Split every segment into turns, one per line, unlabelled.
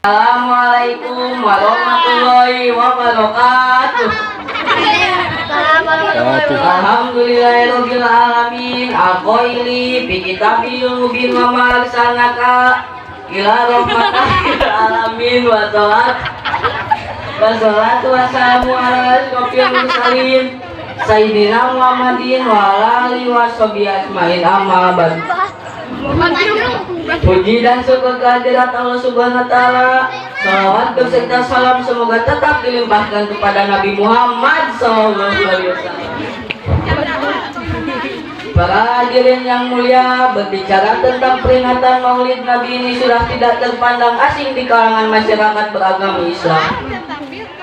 Assalamualaikum warahmatullahi wabarakatuh. Alhamdulillahirabbil alamin. Al-qaili fi kitabil mubin wa ma arsalnaka ila rahmatan lil alamin wa salatu wassalamu ala asyrofil mursalin sayyidina Muhammadin wa ala alihi washabihi ajmain, amma ba'd. Puji dan syukur kehadirat Allah Subhanahu wa taala. Salawat beserta salam semoga tetap dilimpahkan kepada Nabi Muhammad sallallahu alaihi wasallam. Para hadirin yang mulia, berbicara tentang peringatan Maulid Nabi ini sudah tidak terpandang asing di kalangan masyarakat beragama Islam.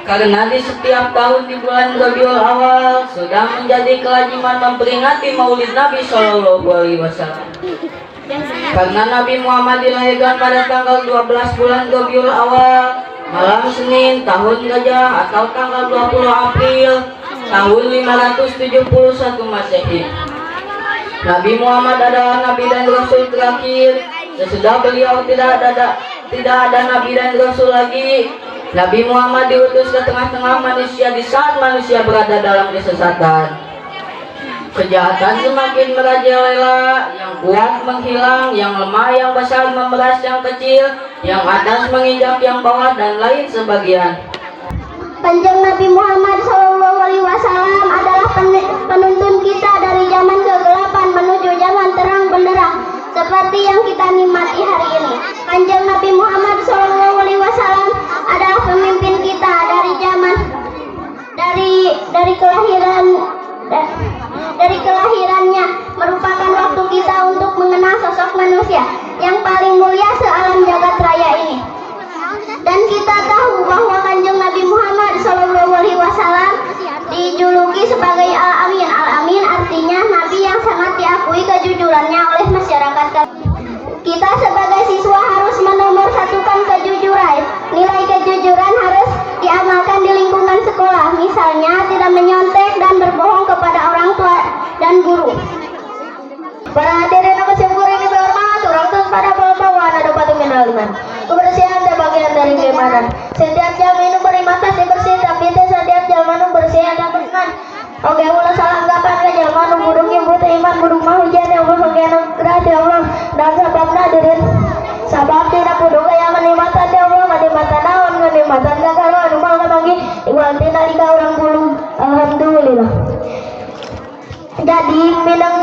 Karena di setiap tahun di bulan Rabiul Awal sudah menjadi kelaziman memperingati Maulid Nabi sallallahu alaihi wasallam. Karena Nabi Muhammad dilahirkan pada tanggal 12 bulan Rabiul Awal, malam Senin tahun Gajah atau tanggal 20 April tahun 571 Masehi. Nabi Muhammad adalah Nabi dan Rasul terakhir. Sesudah beliau tidak ada Nabi dan Rasul lagi. Nabi Muhammad diutus ke tengah-tengah manusia di saat manusia berada dalam kesesatan. Kejahatan semakin merajalela, yang kuat menghilang, yang lemah yang besar memeras yang kecil, yang atas menginjak yang bawah, dan lain sebagian.
Kanjeng Nabi Muhammad SAW adalah penuntun kita dari zaman kegelapan menuju zaman terang benderang, seperti yang kita nikmati hari ini. Kanjeng Nabi Muhammad SAW adalah pemimpin kita dari zaman dari kelahirannya, merupakan waktu kita untuk mengenal sosok manusia yang paling mulia sealam jagat raya ini. Dan kita tahu bahwa Kanjeng Nabi Muhammad SAW dijuluki sebagai Al-Amin. Al-Amin artinya Nabi yang sangat diakui kejujurannya oleh masyarakat. Kita sebagai siswa harus menomorsatukan kejujuran. Nilai kejujuran harus diamalkan di lingkungan sekolah. Misalnya tidak menyontek dan berbohong kepada orang tua dan guru. Para hadirin yang bersyukur ini berhormat, orang terus pada bawaan ada batu mineral iman. Kebersihan dan bagian dari keimanan. Setiap jam minum beriman pasti bersih, tapi setiap jam minum bersih ada beriman. Oke, ulah salah anggapan ke zaman burung yang buta iman burung mau hujan yang oke nugrah ya Allah dan sebabna dirin sabab tidak kudu kaya menikmatan ya Allah menikmatan naon menikmatan gagaro anu mau ngamagi igual tina lika orang bulu. Alhamdulillah. Jadi minang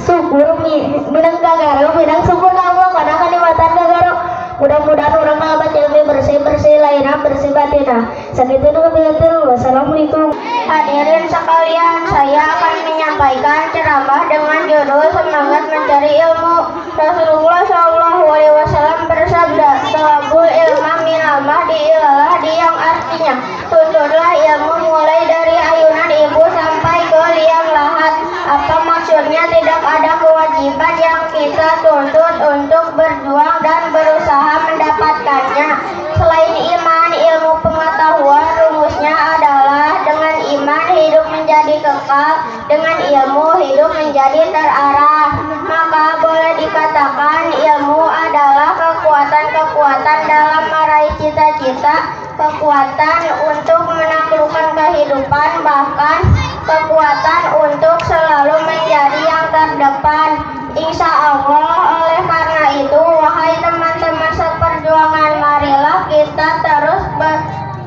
syukur minang gagaro minang syukur ka Allah kana kenikmatan gagaro. Mudah-mudahan orang ngabat ilmu bersih-bersih lahirah bersih batinah. Sakitu wabillahi. Wassalamualaikum. Hadirin sekalian, saya akan menyampaikan ceramah dengan judul Semangat Mencari Ilmu. Rasulullah SAW bersabda, "Talabul ilma minal mahdi ilalah," yang artinya tuntutlah ilmu mulai dari ayunan ibu sampai ke liang lahat. Apa maksudnya? Tidak ada kewajiban yang kita tuntut untuk berjuang dan berusaha mendapatkannya. Selain iman, ilmu pengetahuan rumusnya adalah dengan iman hidup menjadi kekal, dengan ilmu hidup menjadi terarah. Maka boleh dikatakan ilmu adalah kekuatan dalam meraih cita-cita, kekuatan untuk menaklukkan kehidupan, bahkan kekuatan untuk selalu menjadi yang terdepan. Insya Allah, oleh karena itu, wahai teman-teman seperjuangan, marilah kita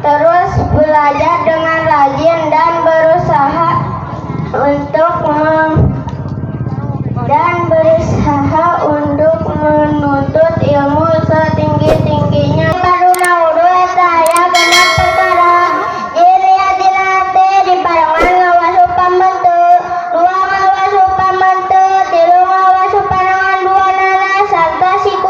terus belajar dengan rajin dan berusaha untuk menuntut ilmu setinggi-tingginya. Karuna udu saya genap perkara jiriatin hati di parangan ngawasup pambentu dua ngawasup pambentu tilu ngawasup panangan dua nana sarta siku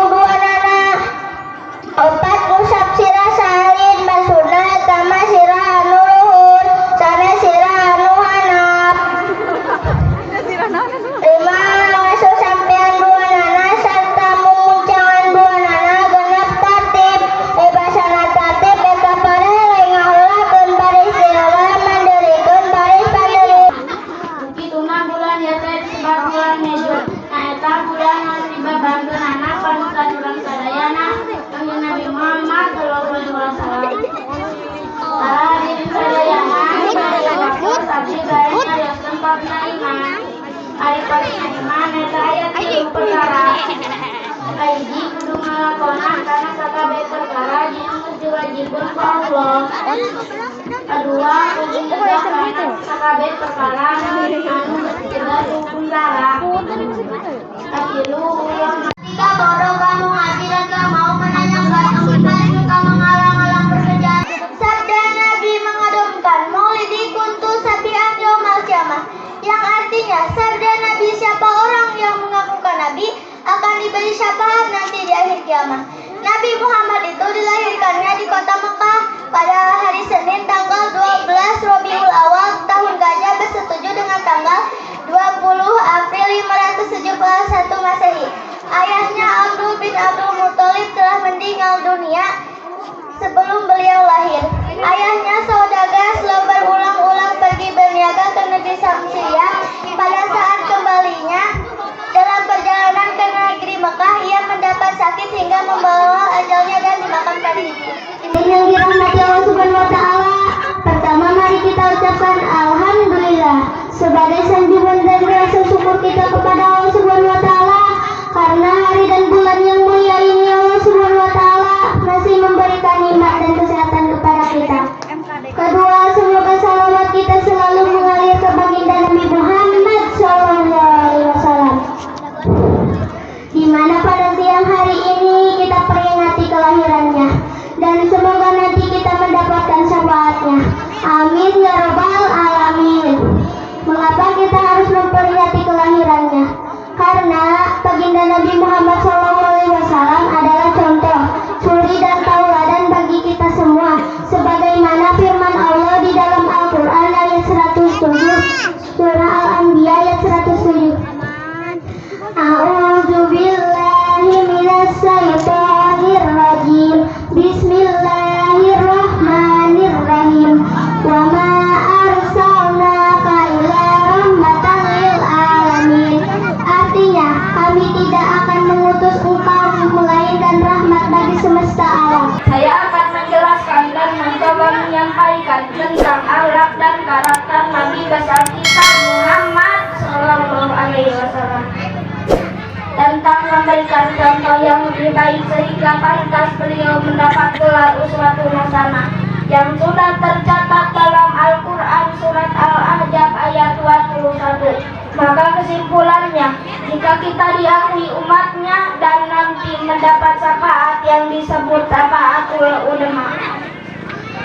Kahiji kudu ngalakonan kana sakabeh perkara anu diwajibkeun ku Allah. Kadua kudu nyegah kana sakabeh perkara anu mencegah hukum lara. Katilu ulang ketika bodoh kamu ngaji dan gak mau menanyakan kemudian juga mengalang-alang pekerjaan. Sabda Nabi mengadumkan maulidi kuntu sabian yaumal kiamah, yang artinya sabda Nabi siapa orang yang mengakukan Nabi akan diberi syafaat nanti di akhir kiamat. Nabi Muhammad itu dilahirkannya di kota Mekah pada hari Senin tanggal 12 Rabiul Awal tahun Gajah bersetuju dengan tanggal 20 April 571 Masehi. Ayahnya Abdul bin Abdul Muthalib telah meninggal dunia sebelum beliau lahir. Ayahnya saudagar selalu berulang-ulang pergi berniaga ke negeri Syria. Pada saat kembalinya dalam perjalanan ke negeri Mekah, ia mendapat sakit hingga membawa ajalnya dan dimakamkan di yang dirahmati Allah Subhanahu wa taala. Pertama, mari kita ucapkan alhamdulillah sebagai sanjungan dan rasa syukur kita kepada Allah Subhanahu wa taala karena hari dan bulan yang mulia ini Allah Subhanahu wa taala masih memberikan nikmat dan kesehatan kepada kita. Kedua, semoga salawat kita selalu mengalir ke baginda Nabi Muhammad SAW, di mana pada siang hari ini kita peringati kelahirannya, dan semoga nanti kita mendapatkan syafaatnya. Amin ya rabbal alamin. Mengapa kita harus memperingati kelahirannya? Karena baginda Nabi Muhammad SAW adalah contoh, suri dan tauladan bagi kita semua. Sebagaimana firman Allah di dalam Al-Quran ayat 107, surah Al-Anbiya ayat 107. A'udzu billahi minas syaitonir rajim. Bismillahirrahmanirrahim. Wa ma arsalnaka illa rahmatan lil alamin. Artinya, kami tidak akan mengutus engkau melainkan rahmat bagi semesta alam.
Saya akan menjelaskan dan mencoba menyampaikan tentang akhlak dan karakter Nabi besar kita Muhammad Sallallahu Alaihi Wasallam, tentang memberikan contoh yang lebih baik sehingga pantas beliau mendapat gelar uswatun hasanah yang sudah tercatat dalam Al-Quran surat Al-Ahzab ayat 21. Maka kesimpulannya, jika kita diakui umatnya dan nanti mendapat syafaat yang disebut syafaatul ulama,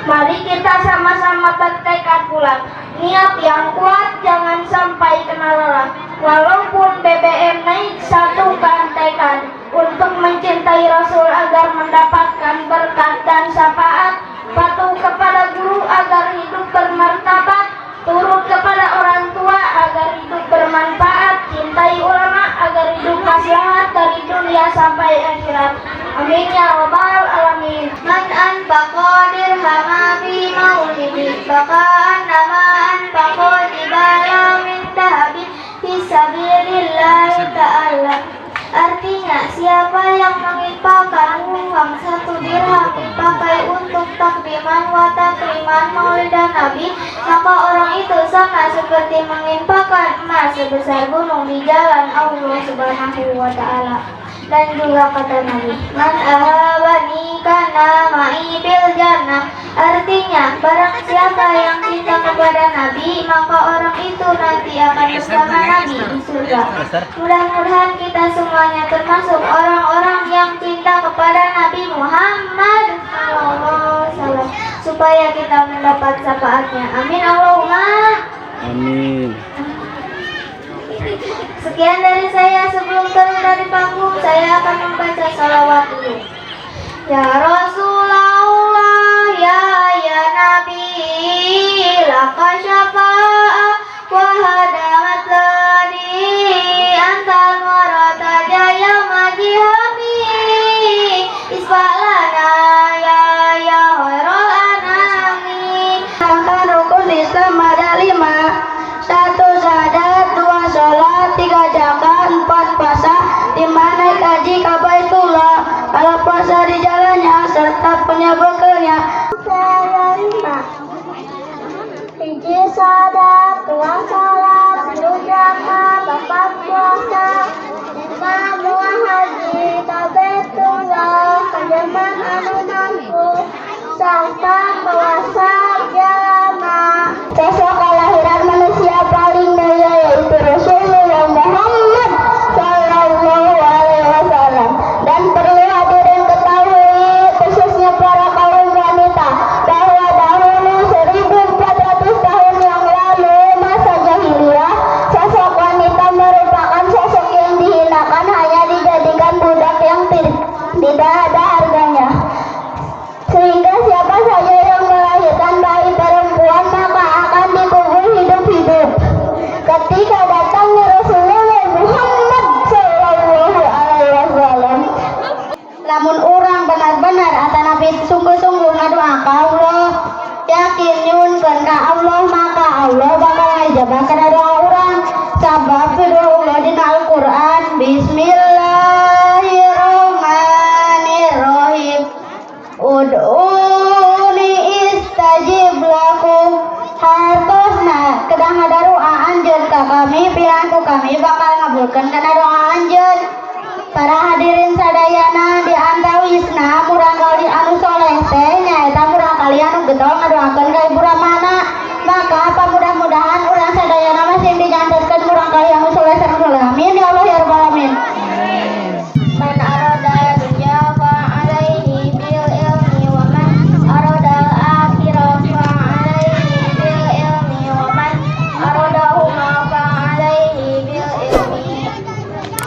mari kita sama-sama bertekad bulat, niat yang kuat, jangan sampai kena lelah. Walaupun BBM naik, satukan tekad untuk mencintai Rasul agar mendapatkan berkat dan syafaat, patuh kepada guru agar hidup bermartabat, turut kepada orang tua agar hidup bermanfaat, cintai ulama agar hidup maslahat dari dunia sampai akhirat. Amin ya rabbal alamin.
Man anfaqa dirhama fi maulidi bakaan nama anfaqa jibala min dahabin fisabilillah ta'ala. Artinya, siapa yang menginfakkan uang 1 dirham dipakai untuk takdiman wa takriman maulid Nabi, maka orang itu sama seperti menginfakkan emas sebesar gunung di jalan Allah Subhanahu wa taala. Dan juga kata Nabi, man ahabani kana ma'i bil jannah. Artinya, barang siapa yang cinta kepada Nabi, maka orang itu nanti akan bersama Nabi di surga. Mudah-mudahan kita semuanya termasuk orang-orang yang cinta kepada Nabi Muhammad SAW, supaya kita mendapat syafaatnya. Amin Allahumma
Amin.
Sekian dari saya. Sebelum turun dari panggung, saya akan membaca salawat dulu. Ya Rasulullah, ya Nabi, laka syafa'ah wa hadamat lani antal marata jaya majihami isbalana ya khairul anami. Angka rukun Islam ada 5. 1 syahadat, 2 sholat, 3 zakat, 4 puasa, 5 naik haji ke Baitullah, kalau puasa di jalannya serta punya bekalnya. Saya 5. 1 syahadat, 2 sholat, 1 zakat, 4 puasa, 5 buah haji. anu mampu serta kuasa jama. Sosok kelahiran manusia paling mulia yaitu Rasulullah Muhammad Sallallahu Alaihi Wasallam. Dan perlu hadirin ketahui, khususnya para kaum wanita, bahwa dahulu 1400 tahun yang lalu masa jahiliyah, sosok wanita merupakan sosok yang dihinakan, hanya dijadikan budak yang tidak ada harganya. Sehingga siapa saja yang melahirkan bayi perempuan maka akan dikubur hidup-hidup. Ketika datangnya Rasulullah Muhammad Sallallahu Alaihi Wasallam, lamun orang benar-benar atanapi sungguh-sungguh ngadoa ka Allah, yakin nyuhunkeun ka Allah, maka Allah bakal ngajabahkeun doa orang. Sabab firman dina Al-Qur'an, Bismillahirrahmanirrahim. Ud'uni istajib lakum. Hartosna kedah ngadaroa anjeun ka kami, piranku kami bakal ngabulkeun kana doa anjeun. Para hadirin sadayana, di antawisna murang kali anu soleh teh nyaeta murang kali anu getol ngadoakeun ka ibu ramana. Maka apa mudah-mudahan urang sadayana masih dijantetkeun murang kali anu soleh sareng soleh. Amin ya Allah ya rabbal alamin. Man arada dunya fa alaihi bil ilmi wa man arada akhirah fa alaihi bil ilmi wa man aradahuma fa alaihi bil ilmi.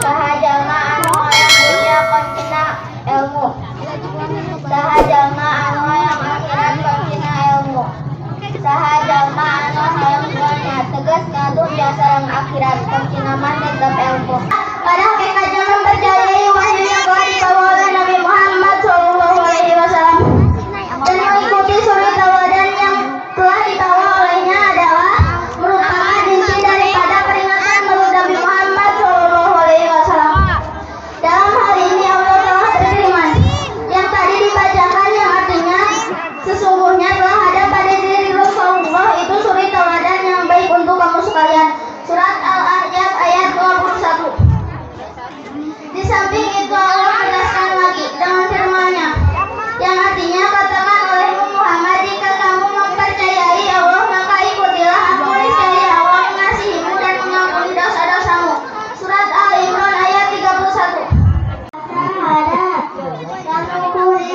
Sahajama anu hayang dunya kontina ilmu, sahajama anu hayang akhirat kontina ilmu, sahajama anu hayang dunya tegas kadung jasa sareng akhirat kontina man tetep ilmu. Pada hakikat zaman percayai wahyu yang telah dibawa oleh Nabi Muhammad Sallallahu Alaihi Wasallam dan mengikuti suri tauladan yang telah dibawa olehnya adalah merupakan inti daripada peringatan maulid Nabi Muhammad Sallallahu Alaihi Wasallam. Dalam hal ini Allah telah berfirman yang tadi dibacakan, yang artinya sesungguhnya telah ada pada diri Rasulullah itu suri tauladan yang baik untuk kamu sekalian. Surat Al-Ahzab ayat 21. Di samping itu Allah menegaskan lagi dengan firman-Nya yang artinya, katakan olehmu Muhammad, jika kamu mempercayai Allah maka ikutilah aku, niscaya Allah mengasihimu dan mengampuni dosa-dosamu. Surat Al-Imran ayat 31.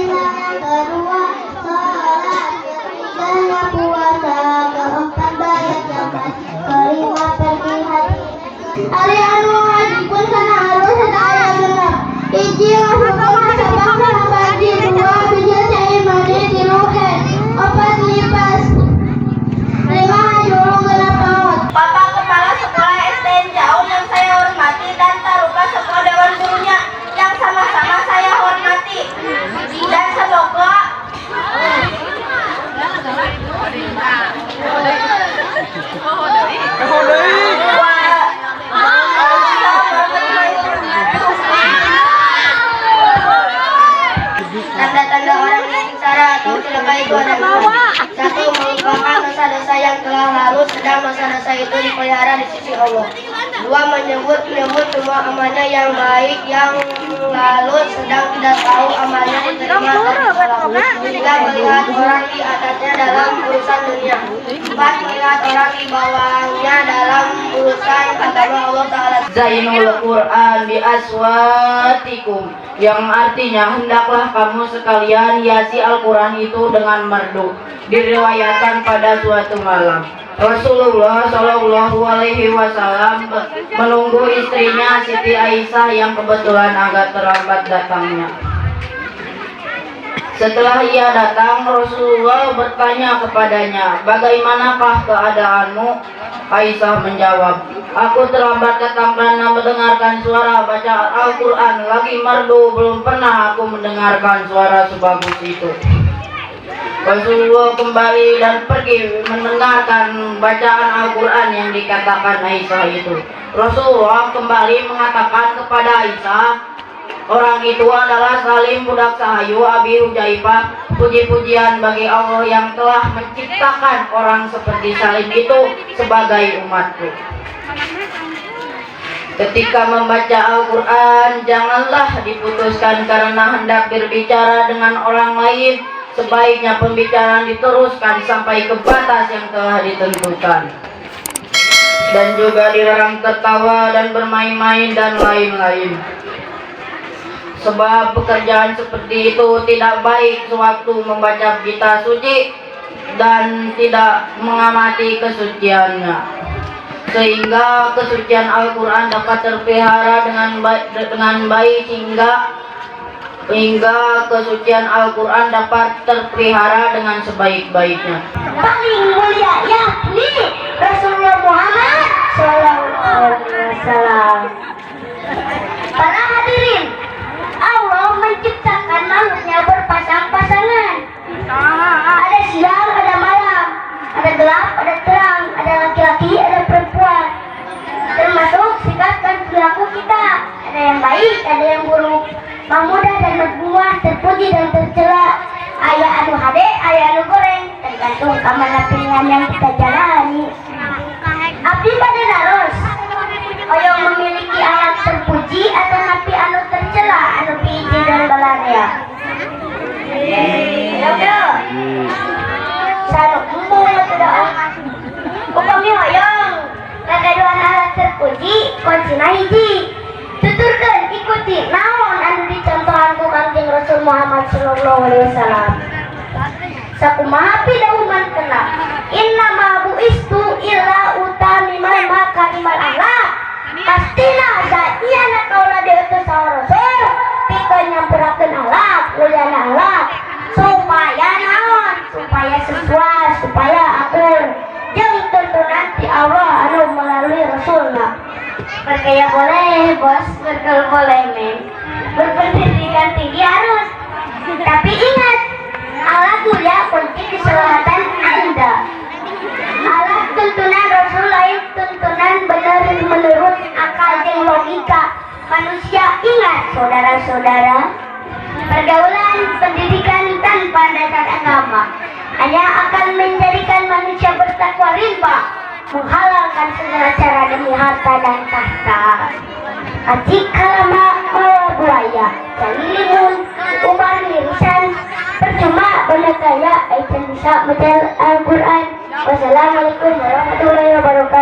Yang kedua salat, ketiga puasa, keempat bayar zakat, kelima pergi haji. Ari anu wajibun kana harus sadaya bener. Hiji hukum sabab kana bagi dua bijil cai mandi tilukeun. Opat lipas. Lima hajurung genap laut. Bapak Kepala Sekolah SD Jaun yang saya hormati dan Taruka Sekolah Dewan Gurunya yang sama-sama saya hormati. Dan semoga tanda-tanda orang yang sengsara atau celaka itu ada dua. Satu, melupakan dosa-dosa yang telah lalu sedang dosa-dosa itu dipelihara di sisi Allah. Dua, menyebut semua amalnya yang baik yang lalu sedang tidak tahu amalnya diterima dan ditolak. Tiga, melihat orang di atasnya dalam urusan dunia. Empat, melihat orang di bawahnya dalam urusan agama Allah Ta'ala.
Zainul Quran bi aswatikum, yang artinya hendaklah kamu sekalian hiasi Al-Quran itu dengan merdu. Diriwayatkan pada suatu malam Rasulullah Shallallahu Alaihi Wasallam menunggu istrinya Siti Aisyah yang kebetulan agak terlambat datangnya. Setelah ia datang, Rasulullah bertanya kepadanya, bagaimanakah keadaanmu? Aisyah menjawab, aku terlambat datang karena mendengarkan suara bacaan Al-Quran lagi merdu, belum pernah aku mendengarkan suara sebagus itu. Rasulullah kembali dan pergi mendengarkan bacaan Al-Quran yang dikatakan Aisyah itu. Rasulullah kembali mengatakan kepada Aisyah, orang itu adalah Salim budak Sahayu Abi Hujaifah. Puji-pujian bagi Allah yang telah menciptakan orang seperti Salim itu sebagai umatku. Ketika membaca Al-Quran, janganlah diputuskan karena hendak berbicara dengan orang lain. Sebaiknya pembicaraan diteruskan sampai ke batas yang telah ditentukan. Dan juga dilarang tertawa dan bermain-main dan lain-lain. Sebab pekerjaan seperti itu tidak baik sewaktu membaca kitab suci dan tidak mengamati kesuciannya. Sehingga kesucian Al-Quran dapat terpelihara dengan baik hingga kesucian Al-Quran dapat terpelihara dengan sebaik-baiknya.
Paling mulia yakni Rasulullah Muhammad Sallallahu Alaihi Wasallam. Para hadirin, Allah menciptakan makhluknya berpasang-pasangan. Ada siang, ada malam, ada gelap, ada terang, ada laki-laki, ada perempuan. Termasuk sikap dan perilaku kita. Ada yang baik, ada yang buruk. Mahmudah dan berbuah, terpuji dan tercela. Ayah anu hade, ayah anu goreng. Tergantung kemana pilihan yang kita jalani. Abdi pada daros, oyong memiliki alat terpuji atau napi anu tercela, anu piji dan balarea. Ayo, sanu embung atau doa. Upami hoyong, kagaduhan alat terpuji, kuncina hiji. Tuturkan ikuti naon anu dicontohan ku Kangjeng Rasul Muhammad Sallallahu Alaihi Wasallam. Sakumaha pidauman kena. Inna ma buistu illa utamimal makarimal akhlak. Pastina saiyana kaula diutus saha Rasul pikeun nyampurakeun akhlak, mulyana akhlak. Supaya naon? Supaya sesuai, supaya akur jeung tuntunan ti Allah anu melalui Rasulna. Bergaya boleh bos, bergaul boleh men, berpendidikan tinggi harus. Tapi ingat, alat mulia kunci keselamatan Anda. Alat tuntunan Rasul lain tuntunan benar menurut akal dan logika manusia. Ingat saudara-saudara, pergaulan pendidikan tanpa dasar agama hanya akan menjadikan manusia bertakwa rimba, menghalalkan segala cara demi harta dan tahta. Acik kalama mawa buaya, jalilimun, umar lirisan, percuma banyak kaya, aitan bisa medal Al-Quran. Wassalamualaikum warahmatullahi wabarakatuh.